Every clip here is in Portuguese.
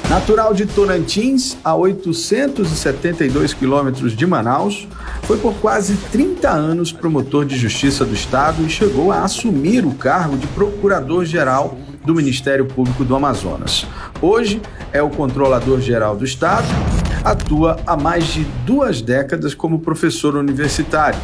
Natural de Tocantins, a 872 quilômetros de Manaus, foi por quase 30 anos promotor de Justiça do Estado e chegou a assumir o cargo de Procurador-Geral do Ministério Público do Amazonas. Hoje é o Controlador-Geral do Estado, atua há mais de 2 décadas como professor universitário,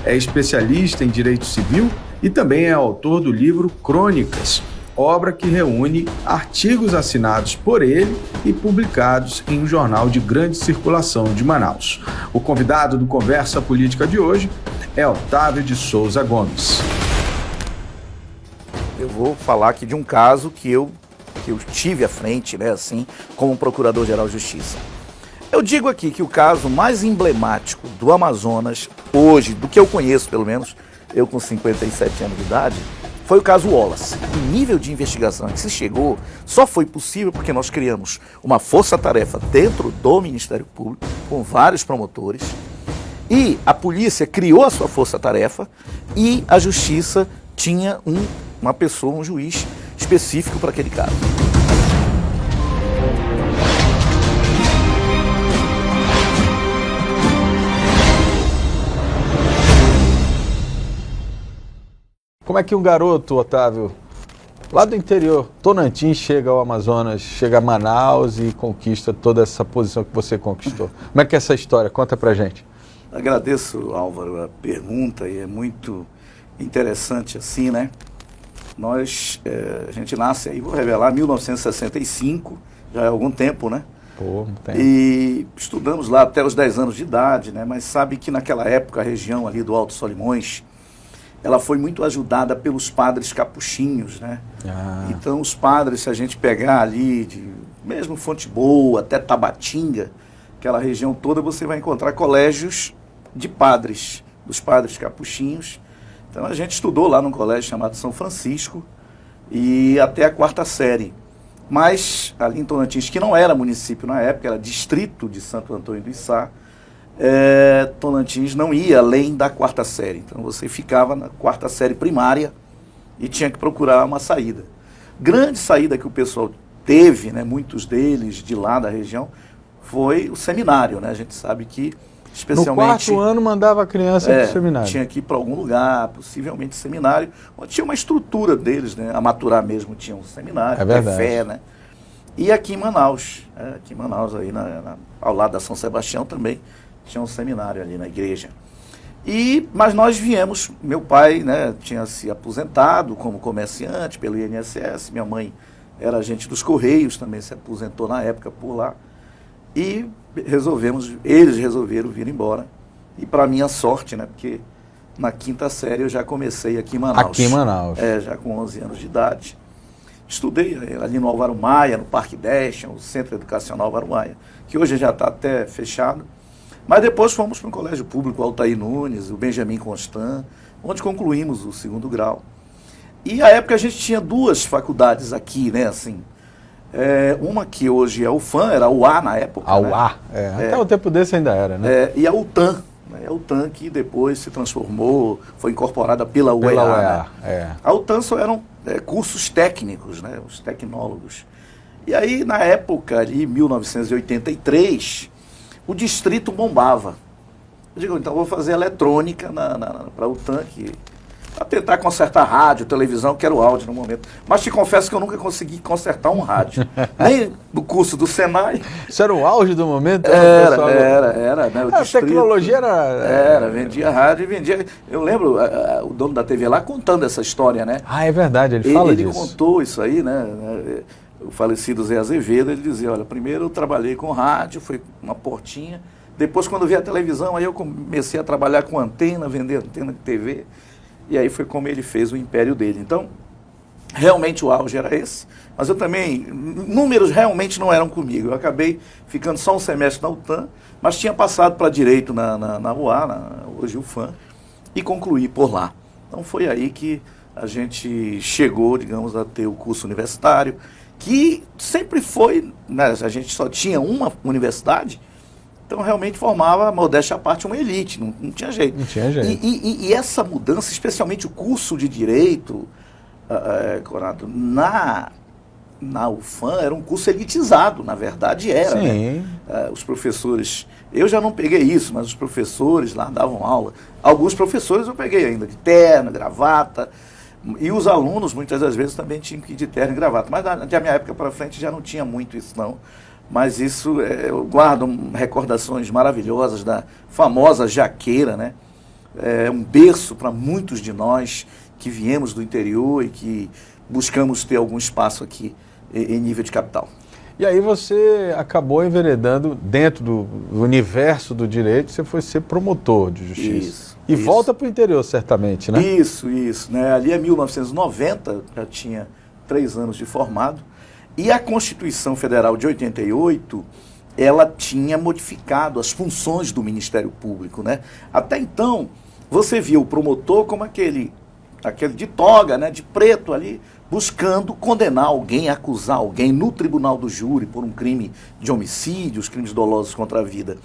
é especialista em Direito Civil e também é autor do livro Crônicas, obra que reúne artigos assinados por ele e publicados em um jornal de grande circulação de Manaus. O convidado do Conversa Política de hoje é Otávio de Souza Gomes. Eu vou falar aqui de um caso que eu tive à frente, né, assim, como Procurador-Geral de Justiça. Eu digo aqui que o caso mais emblemático do Amazonas, hoje, do que eu conheço pelo menos, eu com 57 anos de idade, foi o caso Wallace. O nível de investigação que se chegou só foi possível porque nós criamos uma força-tarefa dentro do Ministério Público, com vários promotores, e a polícia criou a sua força-tarefa e a Justiça tinha uma pessoa, um juiz específico para aquele caso. Como é que um garoto, Otávio, lá do interior, Tocantins, chega ao Amazonas, chega a Manaus e conquista toda essa posição que você conquistou? Como é que é essa história? Conta pra gente. Agradeço, Álvaro, a pergunta e é muito interessante assim, né? A gente nasce aí, vou revelar, 1965, já é algum tempo, né? Pô, um tempo. E estudamos lá até os 10 anos de idade, né? Mas sabe que naquela época a região ali do Alto Solimões, ela foi muito ajudada pelos padres capuchinhos, né? Então os padres, se a gente pegar ali, mesmo Fonte Boa, até Tabatinga, aquela região toda, você vai encontrar colégios de padres, dos padres capuchinhos. Então a gente estudou lá num colégio chamado São Francisco e até a 4ª série. Mas ali em Tocantins, que não era município na época, era distrito de Santo Antônio do Içá, Tocantins não ia além da 4ª série. Então você ficava na 4ª série primária e tinha que procurar uma saída. Grande saída que o pessoal teve, né, muitos deles de lá da região, foi o seminário, né? A gente sabe que especialmente... No 4º ano mandava a criança para o seminário. Tinha que ir para algum lugar, possivelmente seminário, onde tinha uma estrutura deles, né? A Maturá mesmo tinha um seminário, fé, né? E aqui em Manaus, aí ao lado da São Sebastião também, tinha um seminário ali na igreja. Mas nós viemos, meu pai, né, tinha se aposentado como comerciante pelo INSS, minha mãe era agente dos Correios, também se aposentou na época por lá, e eles resolveram vir embora. E para minha sorte, né, porque na 5ª série eu já comecei aqui em Manaus. Aqui em Manaus. Já com 11 anos de idade. Estudei ali no Álvaro Maia, no Parque Deste, o Centro Educacional Álvaro Maia, que hoje já está até fechado. Mas depois fomos para um colégio público, o Altair Nunes, o Benjamin Constant, onde concluímos o 2º grau. E à época a gente tinha 2 faculdades aqui, né, assim. Uma que hoje é o UFAM, era a UA na época. A UA, até o tempo desse ainda era, né? E a UTAN, né, a UTAN que depois se transformou, foi incorporada pela UEA. Né? A UTAN só eram cursos técnicos, né, os tecnólogos. E aí, na época, ali, 1983, o distrito bombava. Eu digo, então vou fazer eletrônica para a UTAN, para tentar consertar rádio, televisão, que era o áudio no momento. Mas te confesso que eu nunca consegui consertar um rádio. Nem no curso do Senai. Isso era o auge do momento? Era. Né, a tecnologia era... vendia rádio e vendia... Eu lembro o dono da TV lá contando essa história, né? É verdade, ele fala disso. Ele contou isso aí, né? O falecido Zé Azevedo, ele dizia, olha, primeiro eu trabalhei com rádio, foi uma portinha. Depois, quando vi a televisão, aí eu comecei a trabalhar com antena, vender antena de TV. E aí foi como ele fez o império dele. Então, realmente o auge era esse. Mas eu também, números realmente não eram comigo. Eu acabei ficando só um semestre na UTAN, mas tinha passado para direito na UA, hoje UFAM, e concluí por lá. Então foi aí que a gente chegou, digamos, a ter o curso universitário, que sempre foi, né, a gente só tinha uma universidade, então realmente formava, modéstia à parte, uma elite, não tinha jeito. Não tinha jeito. E essa mudança, especialmente o curso de Direito, Conrado, na UFAM era um curso elitizado, na verdade era, Sim. né? Os professores, eu já não peguei isso, mas os professores lá davam aula. Alguns professores eu peguei ainda, de terno, gravata, e os alunos muitas das vezes também tinham que ir de terno e gravata. Mas da minha época para frente já não tinha muito isso não. Mas isso, eu guardo recordações maravilhosas da famosa jaqueira, né? É um berço para muitos de nós que viemos do interior e que buscamos ter algum espaço aqui em nível de capital. E aí você acabou enveredando dentro do universo do direito, você foi ser promotor de justiça. Isso. Volta para o interior, certamente, né? Isso, né? Ali é 1990, já tinha 3 anos de formado, e a Constituição Federal de 88, ela tinha modificado as funções do Ministério Público, né? Até então, você via o promotor como aquele de toga, né, de preto ali, buscando condenar alguém, acusar alguém no tribunal do júri por um crime de homicídio, os crimes dolosos contra a vida.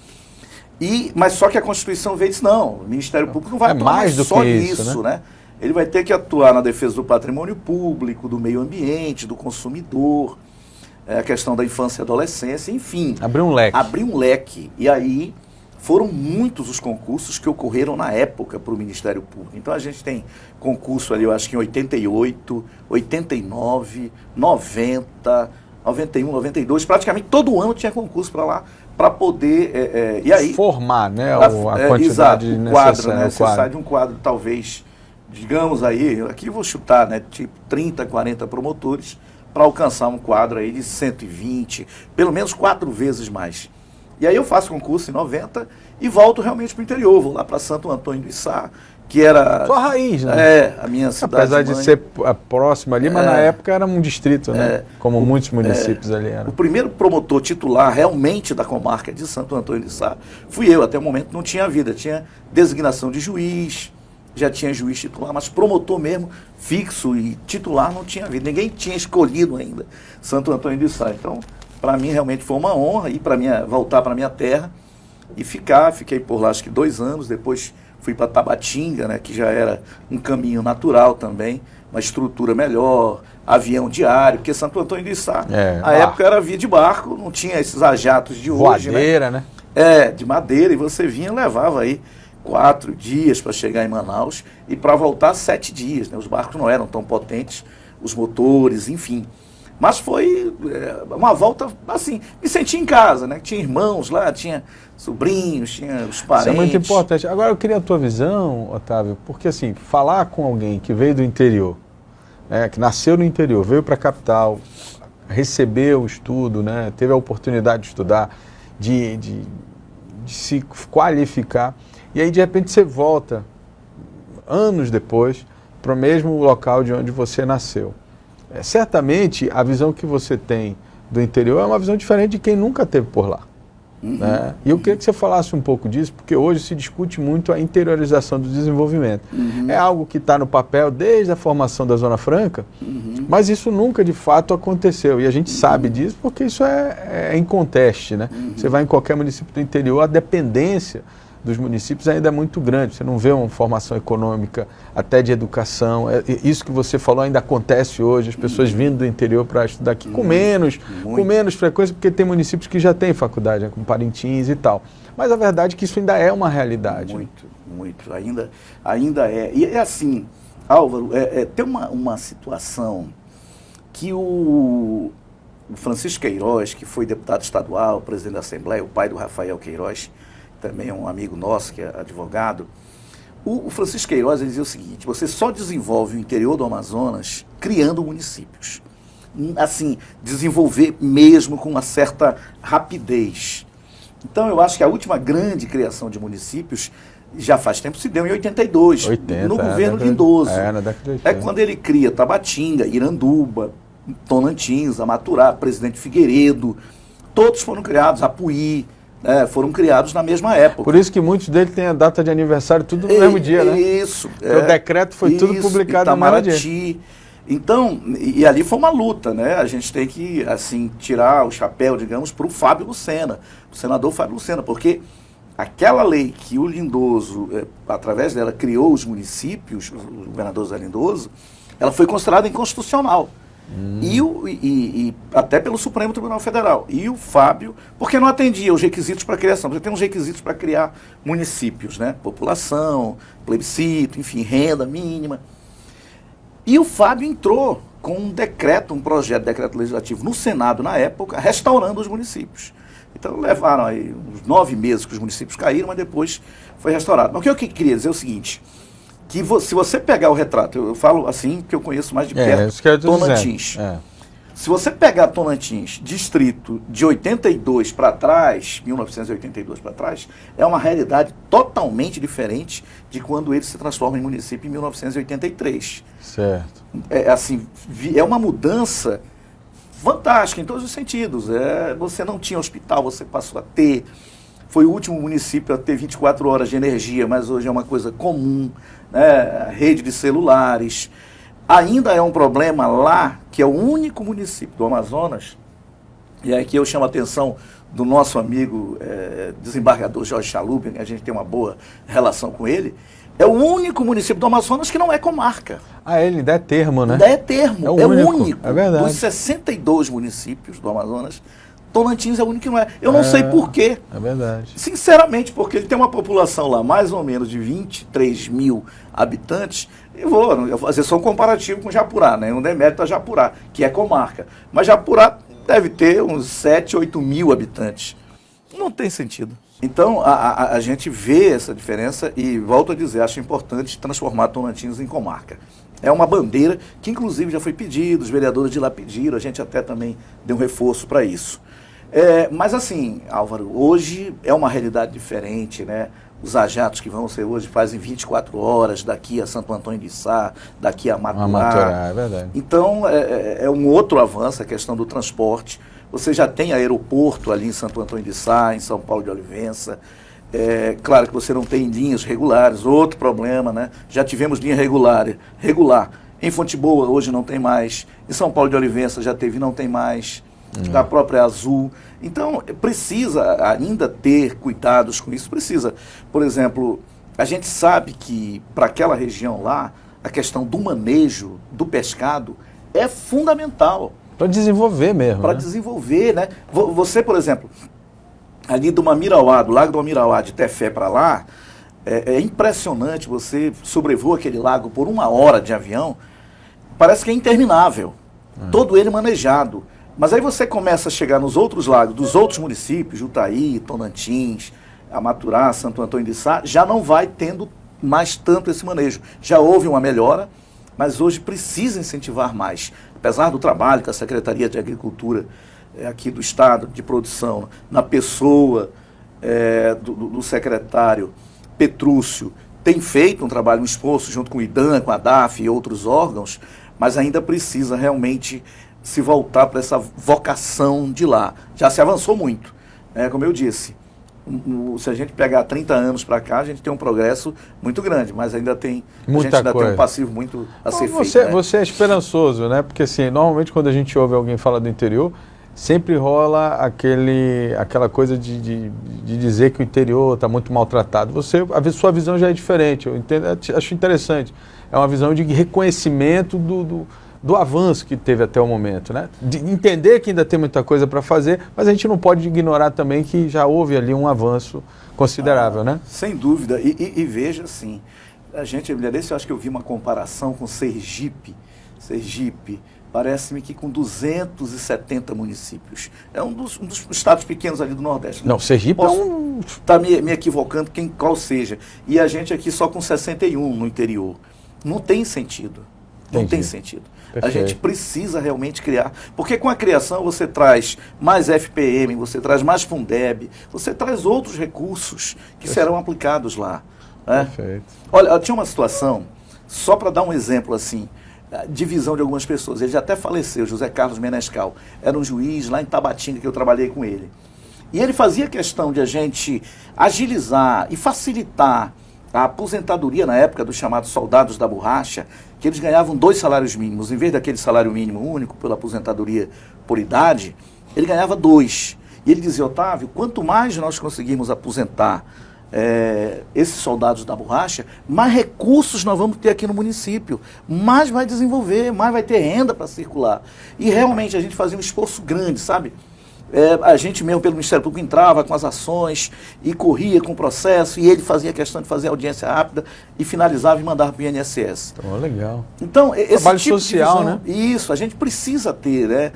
Mas só que a Constituição veio e disse, não, o Ministério Público não vai atuar mais só nisso, né? Ele vai ter que atuar na defesa do patrimônio público, do meio ambiente, do consumidor, a questão da infância e adolescência, enfim. Abriu um leque. Abriu um leque. E aí foram muitos os concursos que ocorreram na época para o Ministério Público. Então a gente tem concurso ali, eu acho que em 88, 89, 90, 91, 92, praticamente todo ano tinha concurso para lá, para poder... e aí, formar, né, a quantidade exato, necessária. Quadro, né? Você sai de um quadro, talvez, digamos aí, aqui eu vou chutar, né, tipo 30, 40 promotores, para alcançar um quadro aí de 120, pelo menos 4 vezes mais. E aí eu faço concurso em 90 e volto realmente para o interior, vou lá para Santo Antônio do Içá, que era... Sua raiz, né? A minha cidade. Apesar de ser próxima ali, mas na época era um distrito, né? Como muitos municípios ali eram. O primeiro promotor titular realmente da comarca de Santo Antônio do Içá fui eu. Até o momento não tinha vida, tinha designação de juiz, já tinha juiz titular, mas promotor mesmo, fixo e titular não tinha vida. Ninguém tinha escolhido ainda Santo Antônio do Içá. Então, para mim realmente foi uma honra ir voltar para minha terra e fiquei por lá acho que 2 anos, depois fui para Tabatinga, né, que já era um caminho natural também, uma estrutura melhor, avião diário, porque Santo Antônio do Içá, a época era via de barco, não tinha esses ajatos de hoje, voadeira, né? De madeira, e você vinha e levava aí 4 dias para chegar em Manaus e para voltar 7 dias, né? Os barcos não eram tão potentes, os motores, enfim. Mas foi uma volta, assim, me senti em casa, né? Tinha irmãos lá, tinha sobrinhos, tinha os parentes. Isso é muito importante. Agora eu queria a tua visão, Otávio, porque assim, falar com alguém que veio do interior, que nasceu no interior, veio para a capital, recebeu o estudo, né? Teve a oportunidade de estudar, de se qualificar, e aí de repente você volta, anos depois, para o mesmo local de onde você nasceu. Certamente a visão que você tem do interior é uma visão diferente de quem nunca esteve por lá. Né? E eu queria que você falasse um pouco disso, porque hoje se discute muito a interiorização do desenvolvimento. É algo que está no papel desde a formação da Zona Franca, mas isso nunca de fato aconteceu. E a gente sabe disso porque isso é inconteste. Né? Você vai em qualquer município do interior, a dependência dos municípios ainda é muito grande. Você não vê uma formação econômica, até de educação. Isso que você falou ainda acontece hoje, as pessoas vindo do interior para estudar aqui com menos frequência, porque tem municípios que já têm faculdade, né, como Parintins e tal. Mas a verdade é que isso ainda é uma realidade. Muito. Ainda é. E é assim, Álvaro, tem uma situação que o Francisco Queiroz, que foi deputado estadual, presidente da Assembleia, o pai do Rafael Queiroz, também é um amigo nosso que é advogado, o Francisco Queiroz dizia o seguinte: você só desenvolve o interior do Amazonas criando municípios. Assim, desenvolver mesmo com uma certa rapidez. Então eu acho que a última grande criação de municípios já faz tempo se deu em 82, no governo Lindoso. Quando ele cria Tabatinga, Iranduba, Tonantins, Amaturá, Presidente Figueiredo, todos foram criados, Apuí, foram criados na mesma época. Por isso que muitos deles têm a data de aniversário tudo no mesmo dia, né? Isso. O decreto foi tudo publicado no mesmo dia. Então, e ali foi uma luta, né? A gente tem que, assim, tirar o chapéu, digamos, para o Fábio Lucena, o senador Fábio Lucena, porque aquela lei que o Lindoso, através dela, criou os municípios, o governador Zé Lindoso, ela foi considerada inconstitucional. E até pelo Supremo Tribunal Federal. E o Fábio, porque não atendia os requisitos para criação. Você tem uns requisitos para criar municípios, né? População, plebiscito, enfim, renda mínima. E o Fábio entrou com um decreto, um projeto de decreto legislativo no Senado, na época, restaurando os municípios. Então levaram aí uns 9 meses que os municípios caíram, mas depois foi restaurado. Mas o que eu queria dizer é o seguinte, que se você pegar o retrato, eu falo assim, porque eu conheço mais de perto, Tocantins. Se você pegar Tocantins, distrito de 82 para trás, 1982 para trás, é uma realidade totalmente diferente de quando ele se transforma em município em 1983. Certo. É uma mudança fantástica em todos os sentidos. Você não tinha hospital, você passou a ter. Foi o último município a ter 24 horas de energia, mas hoje é uma coisa comum, né? Rede de celulares. Ainda é um problema lá, que é o único município do Amazonas, e aqui eu chamo a atenção do nosso amigo desembargador Jorge Chalub, a gente tem uma boa relação com ele, é o único município do Amazonas que não é comarca. Ele ainda é termo, né? Ainda é termo, é o único. É verdade. Dos 62 municípios do Amazonas, Tocantins é o único que não é. Eu não sei por quê. É verdade. Sinceramente, porque ele tem uma população lá mais ou menos de 23 mil habitantes. Eu vou fazer só um comparativo com Japurá, né? Um demérito a Japurá, que é comarca. Mas Japurá deve ter uns 7, 8 mil habitantes. Não tem sentido. Então, a gente vê essa diferença e, volto a dizer, acho importante transformar Tocantins em comarca. É uma bandeira que, inclusive, já foi pedido, os vereadores de lá pediram, a gente até também deu um reforço para isso. Mas assim, Álvaro, hoje é uma realidade diferente, né? Os ajatos que vão ser hoje fazem 24 horas, daqui a Santo Antônio de Sá, daqui a Maturá. É verdade. Então, é um outro avanço, a questão do transporte. Você já tem aeroporto ali em Santo Antônio de Sá, em São Paulo de Olivença. Claro que você não tem linhas regulares, outro problema, né? Já tivemos linha regular. Em Fonte Boa hoje não tem mais. Em São Paulo de Olivença já teve, não tem mais. Da própria Azul. Então, precisa ainda ter cuidados com isso. Precisa, por exemplo, a gente sabe que para aquela região lá, a questão do manejo do pescado é fundamental. Para desenvolver mesmo. Para desenvolver, né? Você, por exemplo, ali do Mamirauá, do Lago do Mamirauá, de Tefé para lá, é impressionante. Você sobrevoa aquele lago por 1 hora de avião, parece que é interminável. Todo ele manejado. Mas aí você começa a chegar nos outros lagos, dos outros municípios, Jutaí, Tocantins, Maturá, Santo Antônio de Sá, já não vai tendo mais tanto esse manejo. Já houve uma melhora, mas hoje precisa incentivar mais. Apesar do trabalho que a Secretaria de Agricultura aqui do Estado, de produção, na pessoa do secretário Petrúcio, tem feito um trabalho, um esforço junto com o IDAM, com a DAF e outros órgãos, mas ainda precisa realmente se voltar para essa vocação de lá. Já se avançou muito, como eu disse. Se a gente pegar 30 anos para cá, a gente tem um progresso muito grande, mas ainda tem, tem um passivo muito a ser feito. Né? Você é esperançoso, né? Porque assim, normalmente quando a gente ouve alguém falar do interior, sempre rola aquela coisa de dizer que o interior está muito maltratado. A sua visão já é diferente, eu acho interessante. É uma visão de reconhecimento do avanço que teve até o momento, né? De entender que ainda tem muita coisa para fazer, mas a gente não pode ignorar também que já houve ali um avanço considerável, né? Sem dúvida. E veja assim, eu acho que eu vi uma comparação com Sergipe. Sergipe, parece-me que com 270 municípios. É um dos estados pequenos ali do Nordeste. Não, Sergipe é um... Está me equivocando qual seja. E a gente aqui só com 61 no interior. Não tem sentido. Não tem sentido. Perfeito. A gente precisa realmente criar, porque com a criação você traz mais FPM, você traz mais Fundeb, você traz outros recursos que serão aplicados lá. Né? Perfeito. Olha, tinha uma situação, só para dar um exemplo assim, divisão de algumas pessoas, ele já até faleceu, José Carlos Menescal, era um juiz lá em Tabatinga que eu trabalhei com ele. E ele fazia questão de a gente agilizar e facilitar a aposentadoria na época dos chamados soldados da borracha, que eles ganhavam 2 salários mínimos. Em vez daquele salário mínimo único pela aposentadoria por idade, ele ganhava 2. E ele dizia, Otávio, quanto mais nós conseguirmos aposentar esses soldados da borracha, mais recursos nós vamos ter aqui no município, mais vai desenvolver, mais vai ter renda para circular. E realmente a gente fazia um esforço grande, sabe? A gente mesmo pelo Ministério Público entrava com as ações e corria com o processo, e ele fazia questão de fazer audiência rápida e finalizava e mandava para o INSS. Oh, legal. Então, esse trabalho tipo social, de visão, né? Isso, a gente precisa ter, né?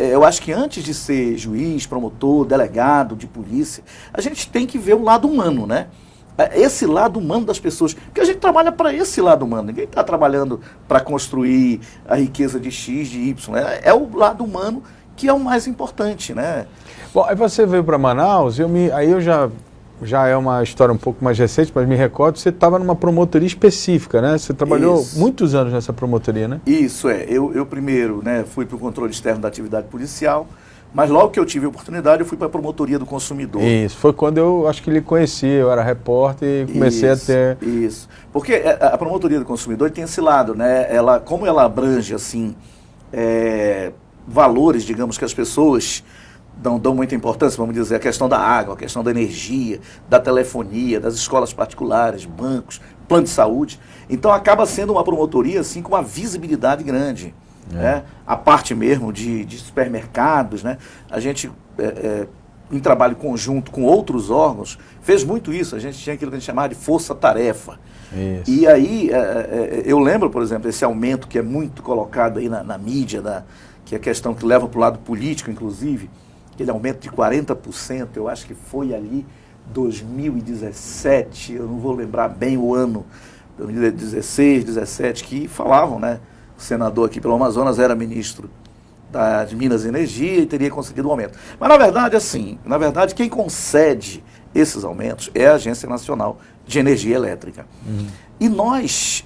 Eu acho que antes de ser juiz, promotor, delegado de polícia, a gente tem que ver o lado humano, né? Esse lado humano das pessoas, porque a gente trabalha para esse lado humano, ninguém está trabalhando para construir a riqueza de X, de Y, né? É o lado humano que é o mais importante, né? Bom, aí você veio para Manaus, aí eu já é uma história um pouco mais recente, mas me recordo, você estava numa promotoria específica, né? Você trabalhou muitos anos nessa promotoria, né? Isso, eu primeiro, né, fui para o controle externo da atividade policial, mas logo que eu tive a oportunidade, eu fui para a promotoria do consumidor. Isso, foi quando eu acho que lhe conheci, eu era repórter e comecei a ter... Isso, porque a promotoria do consumidor tem esse lado, né? Como ela abrange, assim, valores, digamos, que as pessoas dão muita importância, vamos dizer, a questão da água, a questão da energia, da telefonia, das escolas particulares, bancos, plano de saúde. Então acaba sendo uma promotoria assim com uma visibilidade grande. Né? A parte mesmo de supermercados, né? A gente, em trabalho conjunto com outros órgãos, fez muito isso. A gente tinha aquilo que a gente chamava de força-tarefa. Isso. E aí, eu lembro, por exemplo, esse aumento que é muito colocado aí na mídia, que é a questão que leva para o lado político, inclusive, aquele aumento de 40%, eu acho que foi ali 2017, eu não vou lembrar bem o ano, 2016, 2017, que falavam, né? O senador aqui pelo Amazonas era ministro de Minas e Energia e teria conseguido um aumento. Mas, na verdade, quem concede esses aumentos é a Agência Nacional de Energia Elétrica. E nós,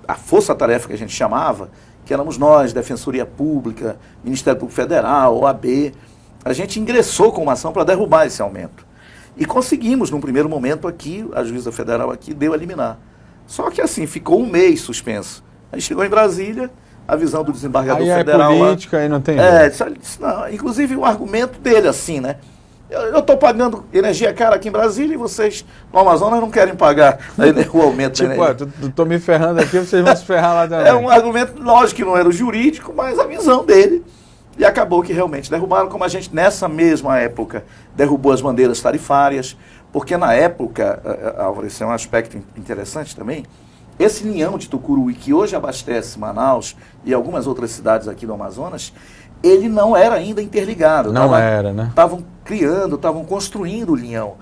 a força-tarefa que a gente chamava, que éramos nós, Defensoria Pública, Ministério Público Federal, OAB, a gente ingressou com uma ação para derrubar esse aumento. E conseguimos, num primeiro momento aqui, a juíza federal aqui deu a liminar. Só que assim, ficou um mês suspenso. Aí chegou em Brasília, a visão do desembargador federal... Aí é política, aí não tem disse, não, inclusive o argumento dele assim, né? Eu estou pagando energia cara aqui em Brasília e vocês no Amazonas não querem pagar o aumento da energia. Estou me ferrando aqui, vocês vão se ferrar lá também. É um argumento, lógico que não era o jurídico, mas a visão dele. E acabou que realmente derrubaram, como a gente, nessa mesma época, derrubou as bandeiras tarifárias, porque na época, Álvaro, esse é um aspecto interessante também, esse linhão de Tucuruí, que hoje abastece Manaus e algumas outras cidades aqui do Amazonas, ele não era ainda interligado. Não era, né? Estavam construindo o linhão.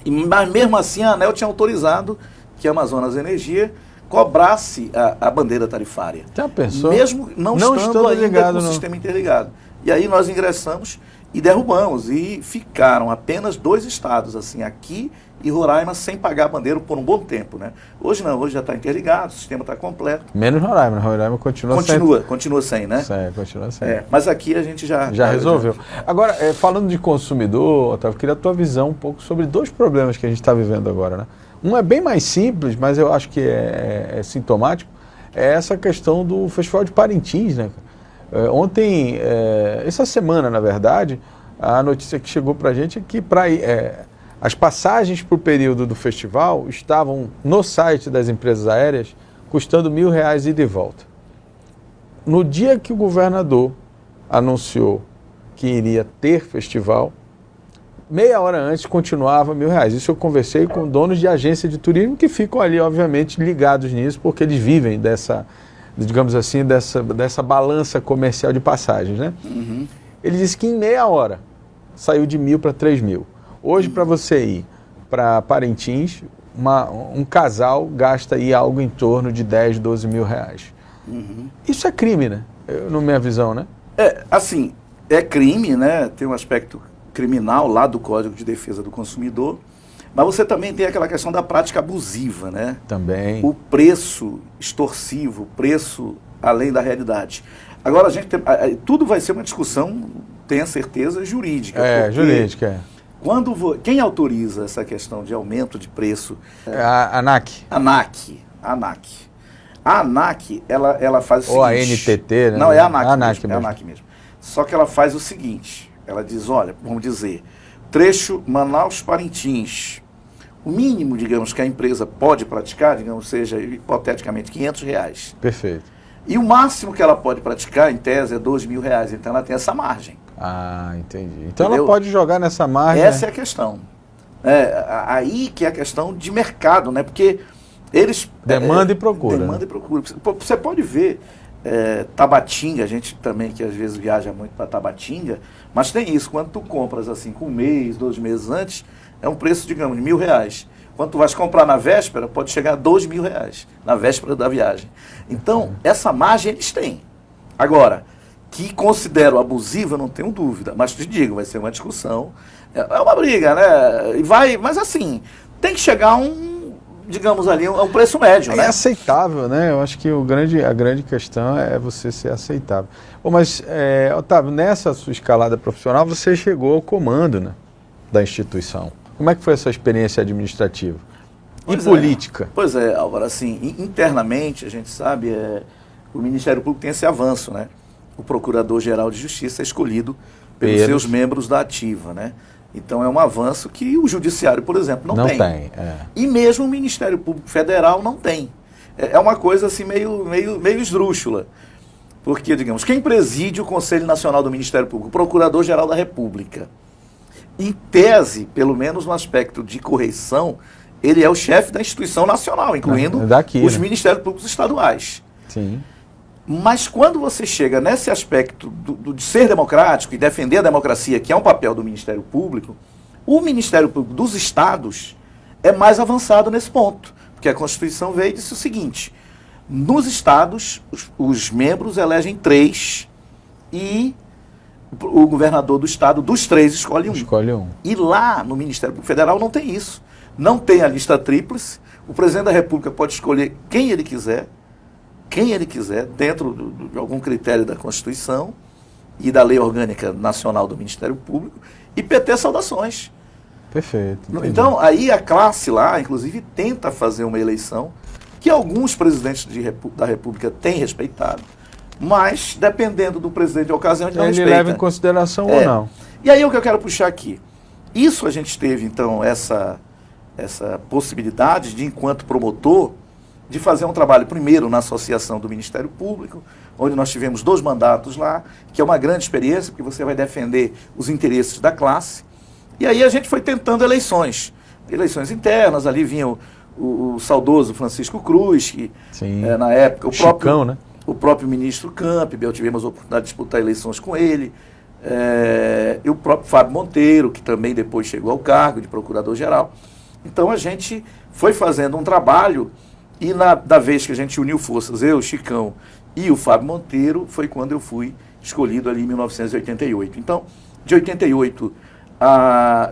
Mas mesmo assim a ANEEL tinha autorizado que a Amazonas Energia cobrasse a bandeira tarifária. Já pensou? Mesmo não estando ainda com o sistema interligado. E aí nós ingressamos e derrubamos. E ficaram apenas 2 estados, assim, aqui e Roraima, sem pagar a bandeira por um bom tempo, né? Hoje não, hoje já está interligado, o sistema está completo. Menos Roraima, Roraima continua sem, né? Continua sem. Mas aqui a gente já resolveu. Agora, falando de consumidor, Otávio, eu queria a tua visão um pouco sobre 2 problemas que a gente está vivendo agora, né? Um é bem mais simples, mas eu acho que é sintomático, é essa questão do Festival de Parintins, né? Ontem, essa semana, na verdade, a notícia que chegou para a gente é que as passagens para o período do festival estavam no site das empresas aéreas custando R$1.000 ida e volta. No dia que o governador anunciou que iria ter festival, meia hora antes continuava R$1.000. Isso eu conversei com donos de agência de turismo que ficam ali, obviamente, ligados nisso, porque eles vivem dessa, digamos assim, dessa balança comercial de passagens, né? Uhum. Ele disse que em meia hora saiu de 1.000 para 3.000. Hoje, para você ir para Parintins, um casal gasta aí algo em torno de 10, 12 mil reais. Uhum. Isso é crime, né? Na minha visão, né? Assim, é crime, né? Tem um aspecto criminal lá do Código de Defesa do Consumidor, mas você também tem aquela questão da prática abusiva, né? Também. O preço extorsivo, o preço além da realidade. Agora, tudo vai ser uma discussão, tenha certeza, jurídica. Jurídica. Quem autoriza essa questão de aumento de preço? A ANAC. A ANAC, ela faz o seguinte... Ou a NTT, né? Não, é a ANAC, mesmo. É a ANAC mesmo. Só que ela faz o seguinte, ela diz, olha, vamos dizer, trecho Manaus-Parintins, O mínimo, digamos, que a empresa pode praticar, digamos, seja hipoteticamente R$500. Perfeito. E o máximo que ela pode praticar, em tese, é R$2.000. Então ela tem essa margem. Ah, entendi. Então Entendeu? ela pode jogar nessa margem. Essa é a questão. Aí que é a questão de mercado, né? Porque eles... Demanda e procura. Demanda e procura. Você pode ver Tabatinga, a gente também que às vezes viaja muito para Tabatinga, mas tem isso, quando tu compras assim com 1 mês, 2 meses antes, é um preço, digamos, de R$1.000. Quando tu vais comprar na véspera, pode chegar a R$2.000, na véspera da viagem. Então, essa margem eles têm. Agora, que considero abusiva, não tenho dúvida, mas te digo, vai ser uma discussão, é uma briga, né? E vai, mas assim, tem que chegar a digamos ali, um preço médio, né? É aceitável, né? Eu acho que a grande questão é você ser aceitável. Bom, mas, Otávio, nessa sua escalada profissional, você chegou ao comando, né, da instituição. Como é que foi essa experiência administrativa? E política? Pois é, Álvaro, assim, internamente, a gente sabe, o Ministério Público tem esse avanço, né? O Procurador-Geral de Justiça é escolhido pelos seus membros da ativa, né? Então é um avanço que o Judiciário, por exemplo, não tem. E mesmo o Ministério Público Federal não tem. É uma coisa assim meio esdrúxula. Porque, digamos, quem preside o Conselho Nacional do Ministério Público? O Procurador-Geral da República. Em tese, pelo menos no aspecto de correição, ele é o chefe da instituição nacional, incluindo os Ministérios Públicos estaduais. Sim. Mas quando você chega nesse aspecto de ser democrático e defender a democracia, que é um papel do Ministério Público, o Ministério Público dos Estados é mais avançado nesse ponto. Porque a Constituição veio e disse o seguinte: nos Estados, os membros elegem 3 e o governador do Estado, dos 3, escolhe um. E lá no Ministério Público Federal não tem isso. Não tem a lista tríplice. O presidente da República pode escolher quem ele quiser, dentro de algum critério da Constituição e da Lei Orgânica Nacional do Ministério Público, e PT saudações. Perfeito. Entendi. Então, aí a classe lá, inclusive, tenta fazer uma eleição que alguns presidentes da República têm respeitado, mas, dependendo do presidente de ocasião, ele não respeita. Ele leva em consideração ou não. E aí o que eu quero puxar aqui. Isso a gente teve, então, essa possibilidade de, enquanto promotor, de fazer um trabalho primeiro na Associação do Ministério Público, onde nós tivemos 2 mandatos lá, que é uma grande experiência, porque você vai defender os interesses da classe. E aí a gente foi tentando eleições internas, ali vinha o saudoso Francisco Cruz, que na época o próprio ministro Campbell, tivemos a oportunidade de disputar eleições com ele, e o próprio Fábio Monteiro, que também depois chegou ao cargo de procurador-geral. Então a gente foi fazendo um trabalho. E da vez que a gente uniu forças, eu, o Chicão e o Fábio Monteiro, foi quando eu fui escolhido ali em 1988. Então, de 88 a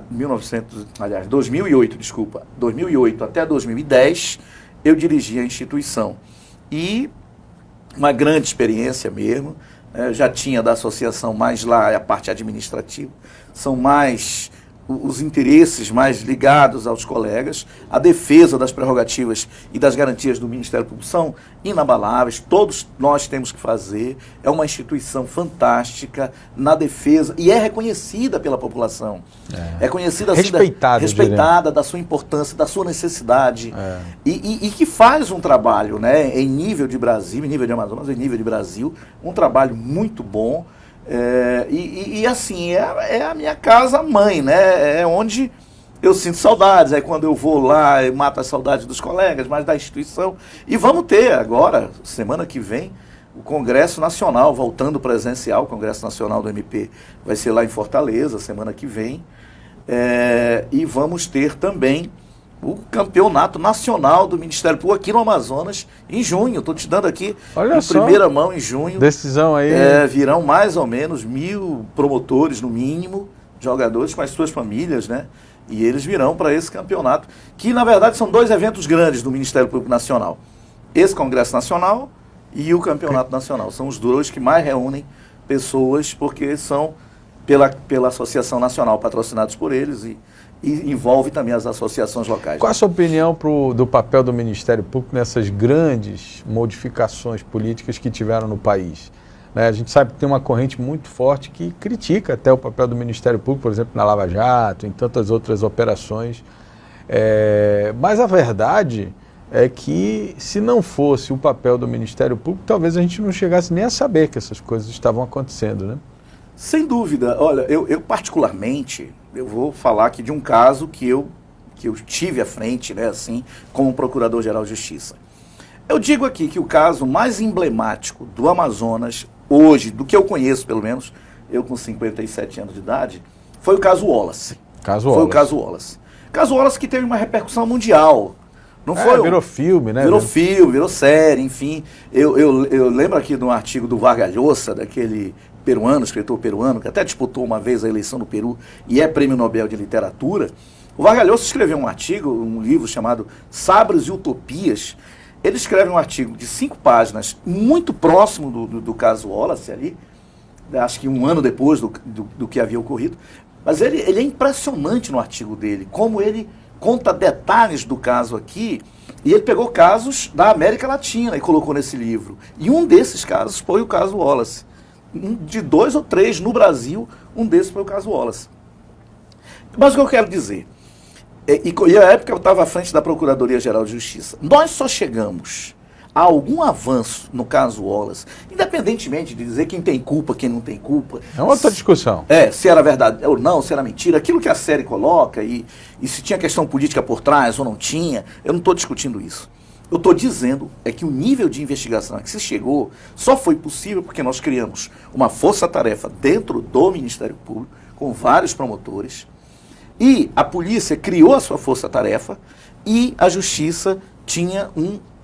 2008 até 2010, eu dirigi a instituição. E uma grande experiência mesmo, já tinha da associação mais lá, a parte administrativa, são mais os interesses mais ligados aos colegas, a defesa das prerrogativas e das garantias do Ministério Público são inabaláveis, todos nós temos que fazer, é uma instituição fantástica na defesa e é reconhecida pela população, é conhecida assim, respeitada da sua importância, da sua necessidade, e que faz um trabalho, né, em nível de Brasil, em nível de Amazonas, em nível de Brasil, um trabalho muito bom. Assim, é a minha casa-mãe, né? É onde eu sinto saudades. É quando eu vou lá, eu mato as saudades dos colegas, mas da instituição. E vamos ter agora, semana que vem, o Congresso Nacional, voltando presencial, o Congresso Nacional do MP vai ser lá em Fortaleza, semana que vem. E vamos ter também o Campeonato Nacional do Ministério Público aqui no Amazonas, em junho. Estou te dando aqui em primeira mão, em junho. Decisão aí. Virão mais ou menos 1.000 promotores, no mínimo, jogadores com as suas famílias, né? E eles virão para esse campeonato, que na verdade são 2 eventos grandes do Ministério Público Nacional. Esse Congresso Nacional e o Campeonato Nacional. São os 2 que mais reúnem pessoas, porque são pela Associação Nacional, patrocinados por eles, e envolve também as associações locais. Qual a sua opinião do papel do Ministério Público nessas grandes modificações políticas que tiveram no país? A gente sabe que tem uma corrente muito forte que critica até o papel do Ministério Público, por exemplo, na Lava Jato, em tantas outras operações. Mas a verdade é que, se não fosse o papel do Ministério Público, talvez a gente não chegasse nem a saber que essas coisas estavam acontecendo, né? Sem dúvida. Olha, eu particularmente, eu vou falar aqui de um caso que eu tive à frente, né, assim, como Procurador-Geral de Justiça. Eu digo aqui que o caso mais emblemático do Amazonas, hoje, do que eu conheço pelo menos, eu com 57 anos de idade, foi o caso Wallace. Foi o caso Wallace. Caso Wallace que teve uma repercussão mundial. Não foi virou filme, né? Virou filme, virou série, enfim. Eu lembro aqui de um artigo do Vargas Llosa, daquele peruano, escritor peruano, que até disputou uma vez a eleição no Peru e é prêmio Nobel de Literatura. O Vargas Llosa escreveu um artigo, um livro chamado Sabres e Utopias. Ele escreve um artigo de 5 páginas, muito próximo do caso Wallace ali, acho que um ano depois do que havia ocorrido. Mas ele é impressionante no artigo dele, como ele conta detalhes do caso aqui, e ele pegou casos da América Latina e colocou nesse livro. E um desses casos foi o caso Wallace. De 2 ou 3 no Brasil, um desses foi o caso Wallace. Mas o que eu quero dizer, e a época eu estava à frente da Procuradoria-Geral de Justiça, nós só chegamos a algum avanço no caso Wallace, independentemente de dizer quem tem culpa, quem não tem culpa. É uma outra discussão. Se era verdade ou não, se era mentira, aquilo que a série coloca, e se tinha questão política por trás ou não tinha, eu não estou discutindo isso. Eu estou dizendo que o nível de investigação a que se chegou só foi possível porque nós criamos uma força-tarefa dentro do Ministério Público, com vários promotores, e a polícia criou a sua força-tarefa e a justiça tinha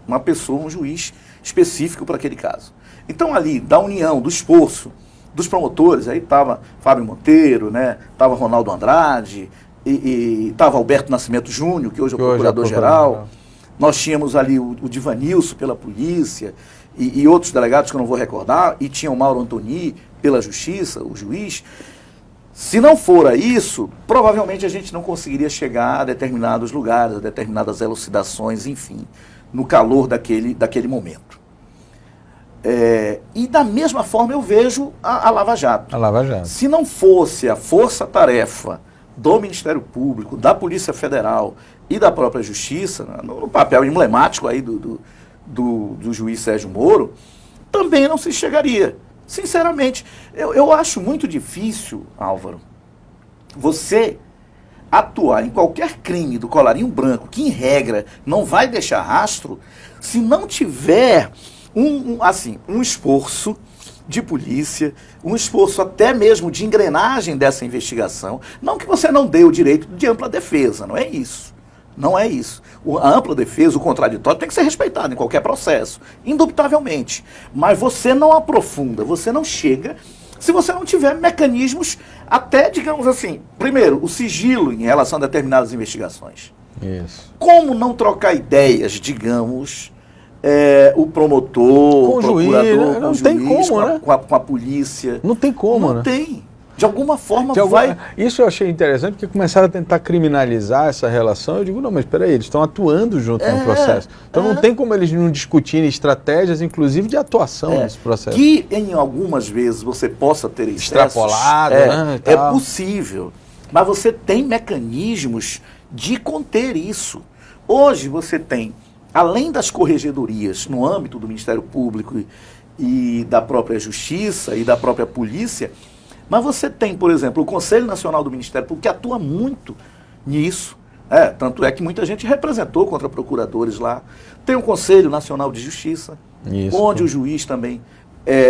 uma pessoa, um juiz específico para aquele caso. Então ali, da união, do esforço dos promotores, aí estava Fábio Monteiro, né, estava Ronaldo Andrade, e estava Alberto Nascimento Júnior, que hoje é o Procurador-Geral. Nós tínhamos ali o Divanilson pela polícia, e outros delegados que eu não vou recordar, e tinha o Mauro Antoni pela justiça, o juiz. Se não for isso, provavelmente a gente não conseguiria chegar a determinados lugares, a determinadas elucidações, enfim, no calor daquele momento. E da mesma forma eu vejo a Lava Jato. A Lava Jato. Se não fosse a força-tarefa do Ministério Público, da Polícia Federal e da própria Justiça, no papel emblemático aí do juiz Sérgio Moro, também não se chegaria. Sinceramente, eu acho muito difícil, Álvaro, você atuar em qualquer crime do colarinho branco, que em regra não vai deixar rastro, se não tiver um esforço de polícia, um esforço até mesmo de engrenagem dessa investigação. Não que você não dê o direito de ampla defesa, não é isso. Não é isso. A ampla defesa, o contraditório, tem que ser respeitado em qualquer processo, indubitavelmente. Mas você não aprofunda, você não chega, se você não tiver mecanismos, até, digamos assim, primeiro, o sigilo em relação a determinadas investigações. Isso. Como não trocar ideias, digamos, o promotor, com o procurador, não tem como, né? com a polícia. Não tem como, né? Não tem. De alguma forma Isso eu achei interessante, porque começaram a tentar criminalizar essa relação. Eu digo, não, mas espera aí, eles estão atuando junto no processo. Então não tem como eles não discutirem estratégias, inclusive de atuação nesse processo. Que em algumas vezes você possa ter extrapolado, né? É possível. Mas você tem mecanismos de conter isso. Hoje você tem, além das corregedorias no âmbito do Ministério Público e da própria Justiça e da própria Polícia, mas você tem, por exemplo, o Conselho Nacional do Ministério Público, que atua muito nisso. Tanto é que muita gente representou contra procuradores lá. Tem o Conselho Nacional de Justiça, onde o juiz também...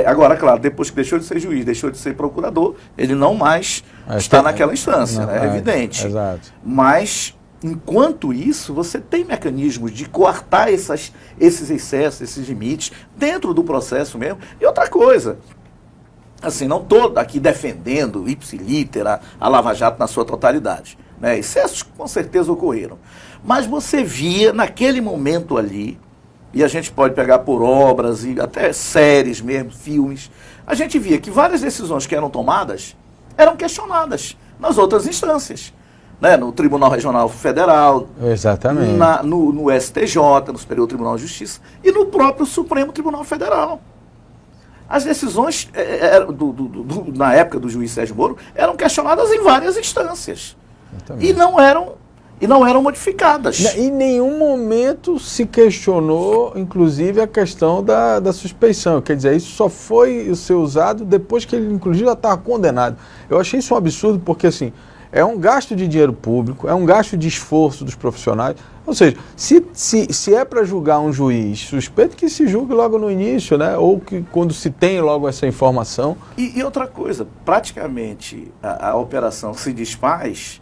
agora, claro, depois que deixou de ser juiz, deixou de ser procurador, ele não mais está naquela instância, é evidente. Exato. Mas, enquanto isso, você tem mecanismos de coartar esses excessos, esses limites, dentro do processo mesmo. E outra coisa... Assim, não estou aqui defendendo ipsilitera a Lava Jato na sua totalidade. Né? Excessos com certeza ocorreram. Mas você via naquele momento ali, e a gente pode pegar por obras e até séries mesmo, filmes, a gente via que várias decisões que eram tomadas eram questionadas nas outras instâncias. Né? No Tribunal Regional Federal, exatamente, no STJ, no Superior Tribunal de Justiça, e no próprio Supremo Tribunal Federal. As decisões, na época do juiz Sérgio Moro, eram questionadas em várias instâncias. E não eram e não eram modificadas. Em nenhum momento se questionou, inclusive, a questão da suspeição. Quer dizer, isso só foi ser usado depois que ele, inclusive, já estava condenado. Eu achei isso um absurdo porque, assim, é um gasto de dinheiro público, é um gasto de esforço dos profissionais. Ou seja, se é para julgar um juiz suspeito, que se julgue logo no início, né? Ou que quando se tem logo essa informação. E outra coisa, praticamente a operação se desfaz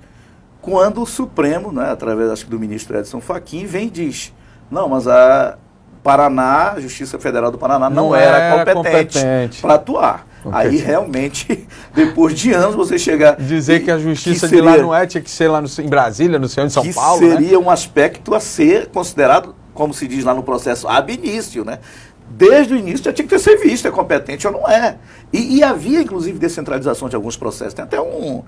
quando o Supremo, né, através acho que do ministro Edson Fachin, vem e diz, não, mas a Justiça Federal do Paraná não era competente para atuar. Aí realmente, depois de anos, você chegar... Dizer que a justiça de lá não tinha que ser lá em Brasília, no centro de São Paulo, que seria um aspecto a ser considerado, como se diz lá no processo, ab início, né? Desde o início já tinha que ser visto, é competente ou não é. E havia, inclusive, descentralização de alguns processos. Tem até um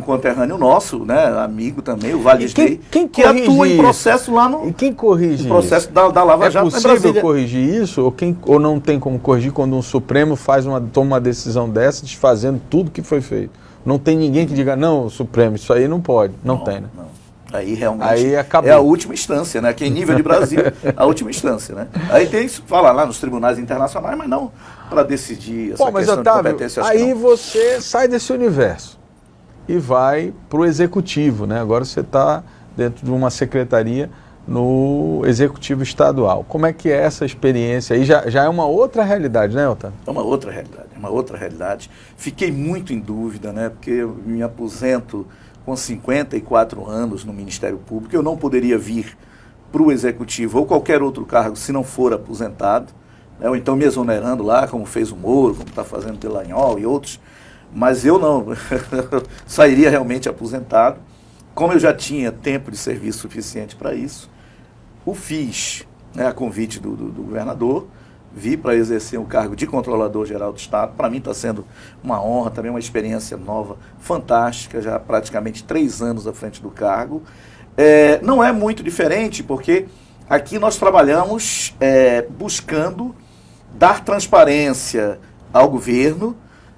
conterrâneo nosso, né, amigo também, o Vale Disney, que atua em processo lá no... E quem corrige no processo da Lava Jato. É possível corrigir isso? Ou não tem como corrigir quando um Supremo toma uma decisão dessa, desfazendo tudo que foi feito? Não tem ninguém que diga, não, Supremo, isso aí não pode. Não tem, né? Não. Aí realmente aí é a última instância, né? Que em nível de Brasil, a última instância, né? Aí tem isso, fala lá nos tribunais internacionais, mas não para decidir essa questão de competência. Aí você sai desse universo e vai para o executivo, né? Agora você está dentro de uma secretaria no executivo estadual. Como é que é essa experiência? Aí já é uma outra realidade, né, Otávio? É uma outra realidade. Fiquei muito em dúvida, né? Porque eu me aposento com 54 anos no Ministério Público, eu não poderia vir para o executivo ou qualquer outro cargo se não for aposentado, né? Ou então me exonerando lá, como fez o Moro, como está fazendo o Dallagnol e outros. Mas eu não, sairia realmente aposentado. Como eu já tinha tempo de serviço suficiente para isso, o fiz, né, a convite do governador, vi para exercer o cargo de Controlador-Geral do Estado. Para mim está sendo uma honra, também uma experiência nova, fantástica, já praticamente 3 anos à frente do cargo. Não é muito diferente, porque aqui nós trabalhamos buscando dar transparência ao governo,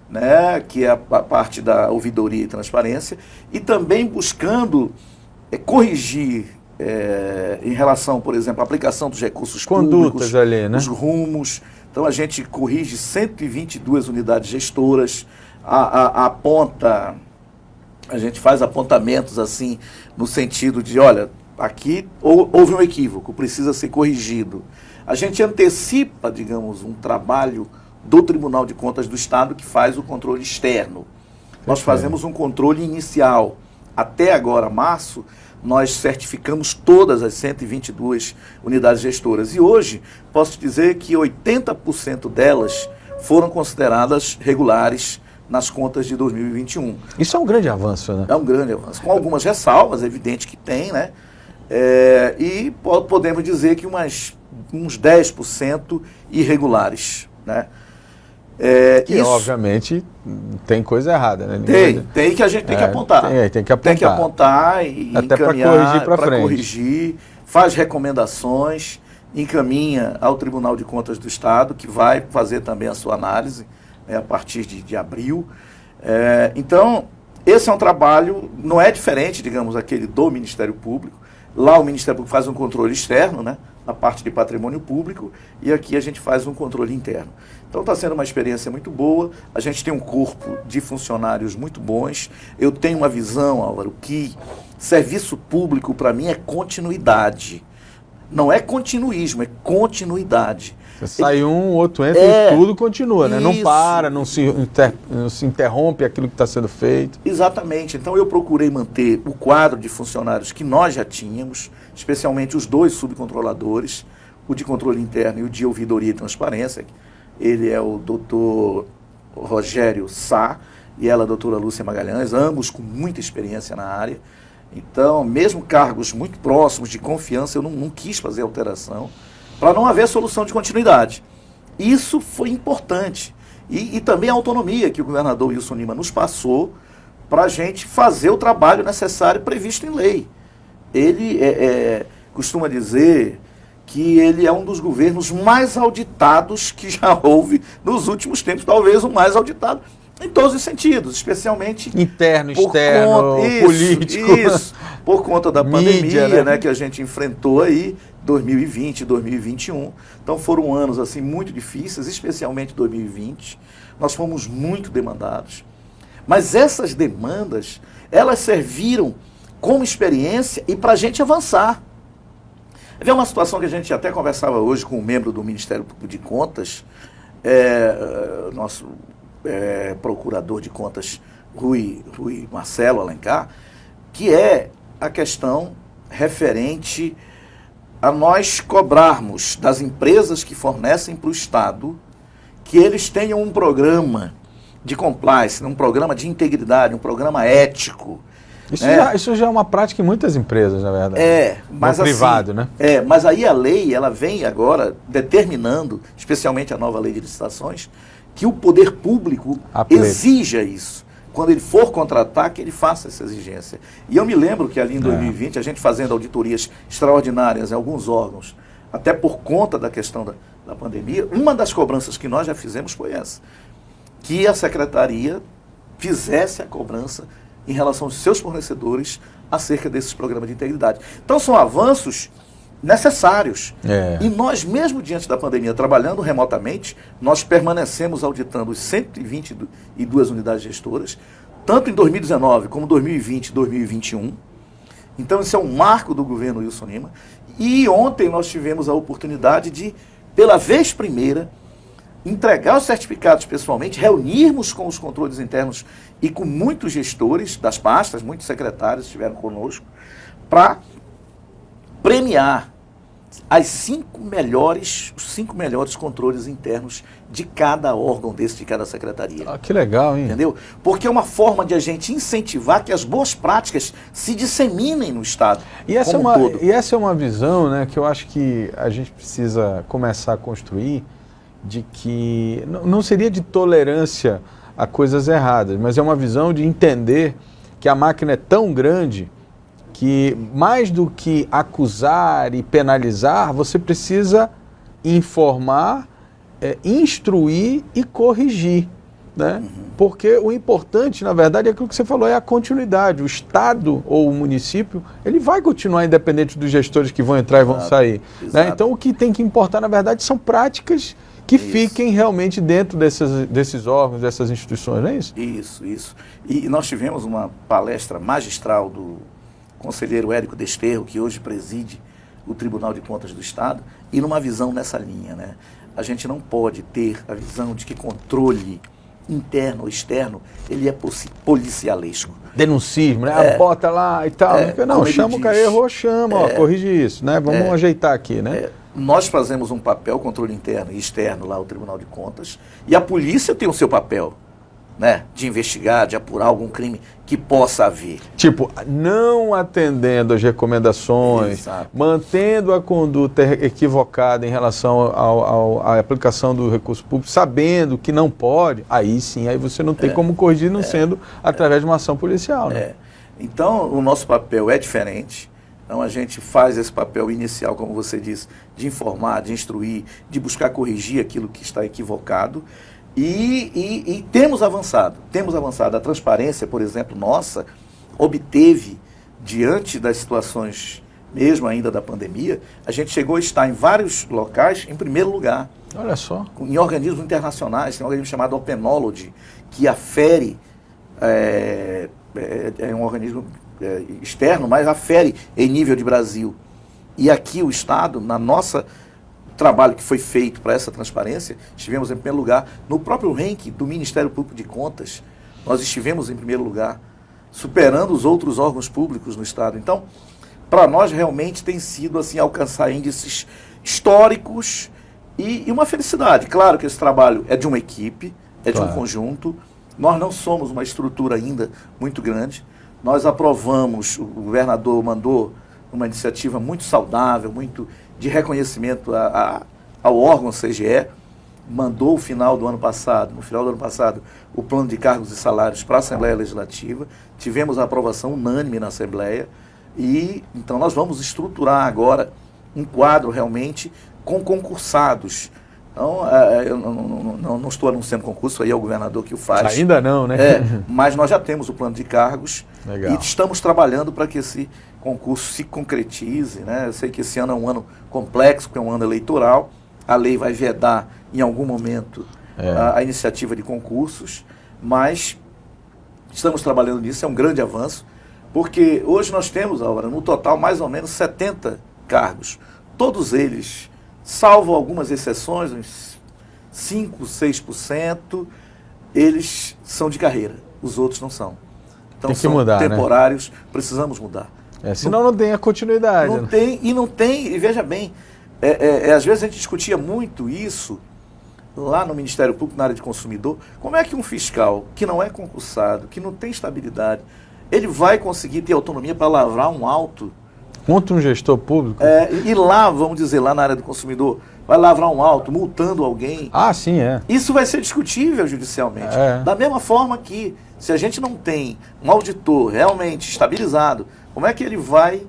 né, que é a parte da ouvidoria e transparência, e também buscando corrigir em relação, por exemplo, à aplicação dos recursos públicos, ali, né? Os rumos. Então a gente corrige 122 unidades gestoras, aponta, a gente faz apontamentos assim, no sentido de, olha, aqui houve um equívoco, precisa ser corrigido. A gente antecipa, digamos, um trabalho do Tribunal de Contas do Estado, que faz o controle externo. Nós fazemos um controle inicial. Até agora, março, nós certificamos todas as 122 unidades gestoras. E hoje, posso dizer que 80% delas foram consideradas regulares nas contas de 2021. Isso é um grande avanço, né? É um grande avanço. Com algumas ressalvas, evidente que tem, né? E podemos dizer que uns 10% irregulares, né? Isso, obviamente, tem coisa errada, né? Tem que a gente tem que apontar. Tem que apontar. Tem que apontar e até encaminhar para corrigir, faz recomendações, encaminha ao Tribunal de Contas do Estado, que vai fazer também a sua análise, né, a partir de abril. Então, esse é um trabalho, não é diferente, digamos, aquele do Ministério Público. Lá o Ministério Público faz um controle externo, né, na parte de patrimônio público, e aqui a gente faz um controle interno. Então está sendo uma experiência muito boa, a gente tem um corpo de funcionários muito bons. Eu tenho uma visão, Álvaro, que serviço público para mim é continuidade. Não é continuismo, é continuidade. Você sai um, o outro entra e tudo continua, né? Não para, não se interrompe aquilo que está sendo feito. Exatamente. Então eu procurei manter o quadro de funcionários que nós já tínhamos, especialmente os 2 subcontroladores, o de controle interno e o de ouvidoria e transparência. Ele é o doutor Rogério Sá e ela a doutora Lúcia Magalhães, ambos com muita experiência na área. Então, mesmo cargos muito próximos, de confiança, eu não quis fazer alteração, para não haver solução de continuidade. Isso foi importante. E também a autonomia que o governador Wilson Lima nos passou para a gente fazer o trabalho necessário previsto em lei. Ele costuma dizer que ele é um dos governos mais auditados que já houve nos últimos tempos, talvez o mais auditado em todos os sentidos, especialmente interno, externo, político. Isso, por conta da Mídia, pandemia, né, que a gente enfrentou aí, 2020, 2021. Então foram anos assim muito difíceis, especialmente 2020. Nós fomos muito demandados. Mas essas demandas, elas serviram como experiência e para a gente avançar. Havia uma situação que a gente até conversava hoje com um membro do Ministério Público de Contas, nosso procurador de contas, Rui Marcelo Alencar, que é a questão referente a nós cobrarmos das empresas que fornecem para o Estado que eles tenham um programa de compliance, um programa de integridade, um programa ético. Isso já é uma prática em muitas empresas, na verdade. Mas no privado, assim, né? Mas aí a lei, ela vem agora determinando, especialmente a nova lei de licitações, que o poder público exija isso. Quando ele for contratar, que ele faça essa exigência. E eu me lembro que ali em 2020, a gente fazendo auditorias extraordinárias em alguns órgãos, até por conta da questão da pandemia, uma das cobranças que nós já fizemos foi essa, que a secretaria fizesse a cobrança em relação aos seus fornecedores acerca desses programas de integridade. Então são avanços necessários. E nós, mesmo diante da pandemia, trabalhando remotamente, nós permanecemos auditando os 122 unidades gestoras, tanto em 2019 como 2020 e 2021. Então isso é um marco do governo Wilson Lima. E ontem nós tivemos a oportunidade de, pela vez primeira, entregar os certificados pessoalmente, reunirmos com os controles internos e com muitos gestores das pastas, muitos secretários estiveram conosco, para premiar os 5 melhores controles internos de cada órgão desse, de cada secretaria. Que legal, hein? Entendeu? Porque é uma forma de a gente incentivar que as boas práticas se disseminem no Estado. E essa é uma visão, né, que eu acho que a gente precisa começar a construir, de que não seria de tolerância a coisas erradas, mas é uma visão de entender que a máquina é tão grande que, mais do que acusar e penalizar, você precisa informar, instruir e corrigir, né? Porque o importante, na verdade, é aquilo que você falou, é a continuidade. O Estado ou o município, ele vai continuar independente dos gestores que vão entrar e vão sair. Né? Então, o que tem que importar, na verdade, são práticas que fiquem realmente dentro desses órgãos, dessas instituições, não é isso? Isso. E nós tivemos uma palestra magistral do conselheiro Érico Desterro, que hoje preside o Tribunal de Contas do Estado, e numa visão nessa linha, né? A gente não pode ter a visão de que controle interno ou externo, ele é policialesco. Denuncismo, né? Bota lá e tal. Não, chama o cara, errou, chama, corrige isso, né? Vamos ajeitar aqui, né? Nós fazemos um papel, controle interno e externo lá, o Tribunal de Contas, e a polícia tem o seu papel, né? De investigar, de apurar algum crime que possa haver. Tipo, não atendendo às recomendações, mantendo a conduta equivocada em relação à aplicação do recurso público, sabendo que não pode, aí sim, aí você não tem como corrigir, não sendo através de uma ação policial. Né? Então, o nosso papel é diferente. Então, a gente faz esse papel inicial, como você disse, de informar, de instruir, de buscar corrigir aquilo que está equivocado. E temos avançado. A transparência, por exemplo, nossa, obteve, diante das situações, mesmo ainda da pandemia, a gente chegou a estar em vários locais em primeiro lugar. Olha só. Em organismos internacionais, tem um organismo chamado Openology, que afere, é um organismo externo, mas afere em nível de Brasil. E aqui o Estado, na nossa trabalho que foi feito para essa transparência, estivemos em primeiro lugar. No próprio ranking do Ministério Público de Contas, nós estivemos em primeiro lugar, superando os outros órgãos públicos no Estado. Então, para nós realmente tem sido assim, alcançar índices históricos e uma felicidade. Claro que esse trabalho é de uma equipe, de um conjunto. Nós não somos uma estrutura ainda muito grande. Nós aprovamos, o governador mandou uma iniciativa muito saudável, muito de reconhecimento ao órgão CGE, mandou no final do ano passado, o plano de cargos e salários para a Assembleia Legislativa, tivemos a aprovação unânime na Assembleia, e então nós vamos estruturar agora um quadro realmente com concursados. Então, eu não estou anunciando concurso, aí é o governador que o faz. Ainda não, né? Mas nós já temos o plano de cargos. Legal. E estamos trabalhando para que concurso se concretize, né? Eu sei que esse ano é um ano complexo, porque é um ano eleitoral, a lei vai vedar em algum momento a iniciativa de concursos, mas estamos trabalhando nisso, é um grande avanço, porque hoje nós temos, Álvaro, no total mais ou menos 70 cargos, todos eles, salvo algumas exceções, uns 5, 6%, eles são de carreira, os outros não são. Então tem que são mudar, temporários, né? Precisamos mudar. Senão não tem a continuidade. Não tem, e veja bem, às vezes a gente discutia muito isso lá no Ministério Público, na área de consumidor, como é que um fiscal que não é concursado, que não tem estabilidade, ele vai conseguir ter autonomia para lavrar um auto? Contra um gestor público? E lá, vamos dizer, lá na área do consumidor, vai lavrar um auto, multando alguém. Ah, sim, é. Isso vai ser discutível judicialmente. Da mesma forma que, se a gente não tem um auditor realmente estabilizado, como é que ele vai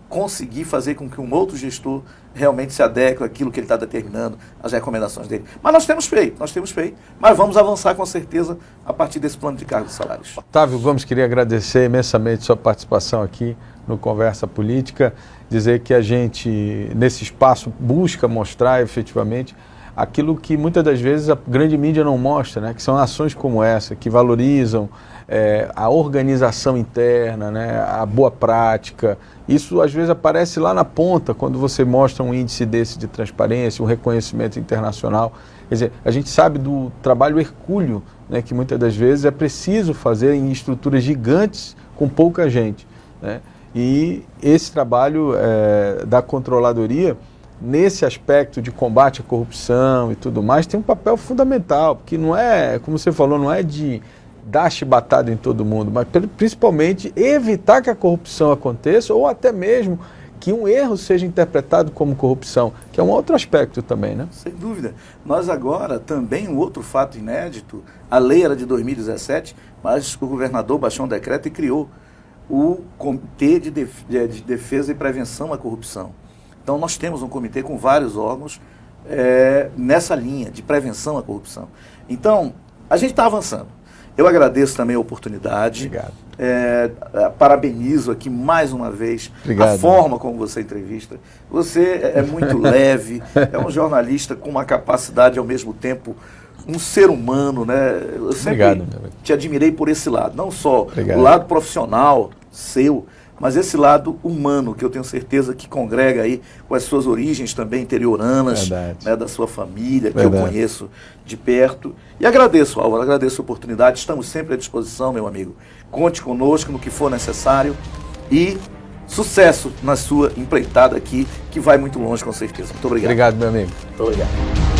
conseguir fazer com que um outro gestor realmente se adeque àquilo que ele está determinando, às recomendações dele? Mas nós temos feito, mas vamos avançar com certeza a partir desse plano de cargos e salários. Otávio Gomes, queria agradecer imensamente sua participação aqui no Conversa Política, dizer que a gente, nesse espaço, busca mostrar efetivamente aquilo que muitas das vezes a grande mídia não mostra, né? Que são ações como essa, que valorizam a organização interna, né? A boa prática. Isso às vezes aparece lá na ponta, quando você mostra um índice desse de transparência, um reconhecimento internacional. Quer dizer, a gente sabe do trabalho hercúleo, né? Que muitas das vezes é preciso fazer em estruturas gigantes com pouca gente, né? E esse trabalho da controladoria, nesse aspecto de combate à corrupção e tudo mais, tem um papel fundamental, porque não é, como você falou, não é de dar chibatada em todo mundo, mas principalmente evitar que a corrupção aconteça ou até mesmo que um erro seja interpretado como corrupção, que é um outro aspecto também, né? Sem dúvida. Nós agora, também um outro fato inédito, a lei era de 2017, mas o governador baixou um decreto e criou o Comitê de Defesa e Prevenção à Corrupção. Então nós temos um comitê com vários órgãos nessa linha de prevenção à corrupção. Então, a gente está avançando. Eu agradeço também a oportunidade. Obrigado. Parabenizo aqui mais uma vez a forma como você entrevista. Você é muito leve, é um jornalista com uma capacidade, ao mesmo tempo, um ser humano, né? Eu sempre te admirei por esse lado, não só o lado profissional seu, mas esse lado humano, que eu tenho certeza que congrega aí com as suas origens também interioranas, né, da sua família, que eu conheço de perto. E agradeço, Álvaro, agradeço a oportunidade, estamos sempre à disposição, meu amigo. Conte conosco no que for necessário e sucesso na sua empreitada aqui, que vai muito longe, com certeza. Muito obrigado. Obrigado, meu amigo. Muito obrigado.